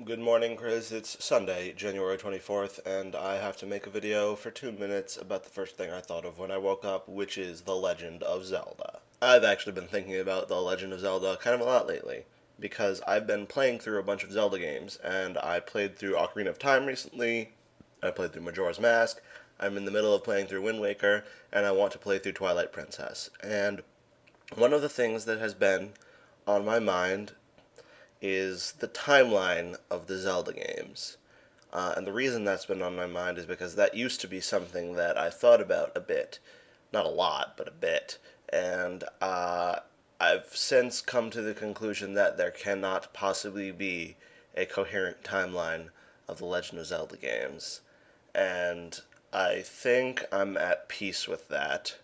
Good morning, Chris. It's Sunday, January 24th, and I have to make a video for 2 minutes about the first thing I thought of when I woke up, which is The Legend of Zelda. I've actually been thinking about The Legend of Zelda kind of a lot lately, because I've been playing through a bunch of Zelda games, and I played through Ocarina of Time recently, I played through Majora's Mask, I'm in the middle of playing through Wind Waker, and I want to play through Twilight Princess. And one of the things that has been on my mind is the timeline of the Zelda games. And the reason that's been on my mind is because that used to be something that I thought about a bit. Not a lot, but a bit. And I've since come to the conclusion that there cannot possibly be a coherent timeline of the Legend of Zelda games. And I think I'm at peace with that.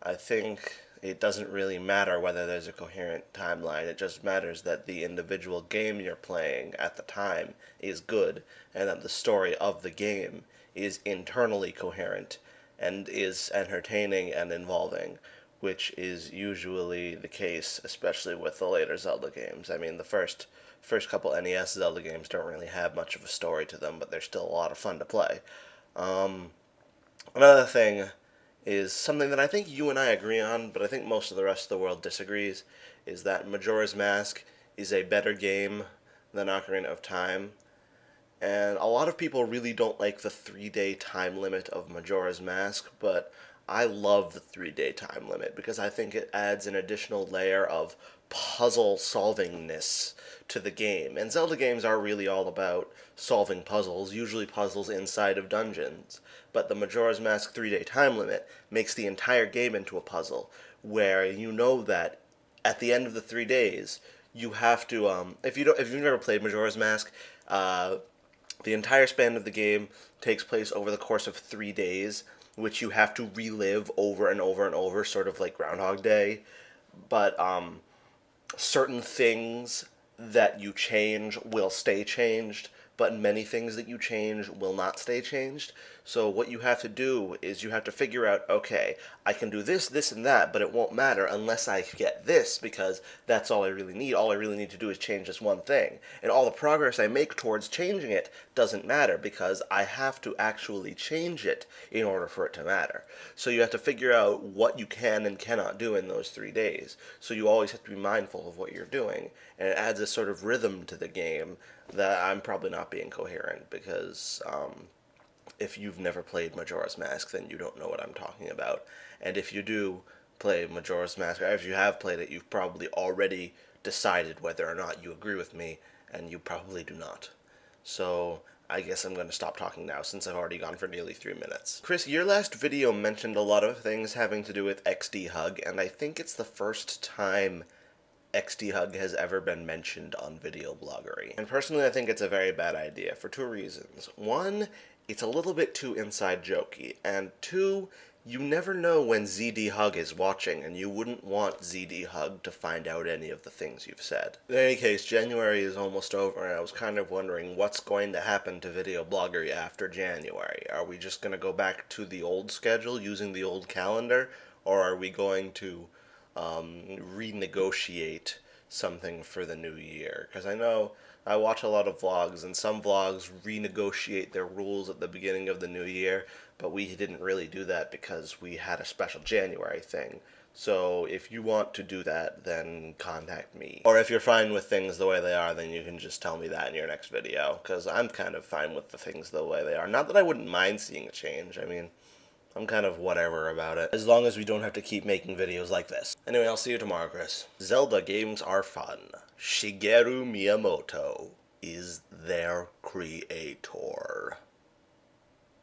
I think it doesn't really matter whether there's a coherent timeline. It just matters that the individual game you're playing at the time is good, and that the story of the game is internally coherent and is entertaining and involving, which is usually the case, especially with the later Zelda games. I mean, the first couple NES Zelda games don't really have much of a story to them, but they're still a lot of fun to play. Another thing is something that I think you and I agree on, but I think most of the rest of the world disagrees, is that Majora's Mask is a better game than Ocarina of Time. And a lot of people really don't like the 3-day time limit of Majora's Mask, but I love the 3-day time limit because I think it adds an additional layer of puzzle solvingness to the game. And Zelda games are really all about solving puzzles, usually puzzles inside of dungeons. But the Majora's Mask 3-day time limit makes the entire game into a puzzle, where you know that at the end of the 3 days, you have to, if you've never played Majora's Mask, the entire span of the game takes place over the course of 3 days, which you have to relive over and over and over, sort of like Groundhog Day. But certain things that you change will stay changed, but many things that you change will not stay changed. So what you have to do is you have to figure out, okay, I can do this, this, and that, but it won't matter unless I get this, because that's all I really need. All I really need to do is change this one thing. And all the progress I make towards changing it doesn't matter, because I have to actually change it in order for it to matter. So you have to figure out what you can and cannot do in those 3 days. So you always have to be mindful of what you're doing. And it adds a sort of rhythm to the game that I'm probably not being coherent, because if you've never played Majora's Mask, then you don't know what I'm talking about. And if you do play Majora's Mask, or if you have played it, you've probably already decided whether or not you agree with me, and you probably do not. So I guess I'm going to stop talking now, since I've already gone for nearly 3 minutes. Chris, your last video mentioned a lot of things having to do with XD Hug, and I think it's the first time XD Hug has ever been mentioned on videobloggery. And personally, I think it's a very bad idea for 2 reasons. One, it's a little bit too inside jokey, and 2, you never know when ZD Hug is watching, and you wouldn't want ZD Hug to find out any of the things you've said. In any case, January is almost over, and I was kind of wondering what's going to happen to videobloggery after January. Are we just going to go back to the old schedule using the old calendar, or are we going to renegotiate something for the new year? Because I know I watch a lot of vlogs, and some vlogs renegotiate their rules at the beginning of the new year, but we didn't really do that because we had a special January thing. So if you want to do that, then contact me. Or if you're fine with things the way they are, then you can just tell me that in your next video, because I'm kind of fine with the things the way they are. Not that I wouldn't mind seeing a change, I mean, I'm kind of whatever about it, as long as we don't have to keep making videos like this. Anyway, I'll see you tomorrow, Chris. Zelda games are fun. Shigeru Miyamoto is their creator.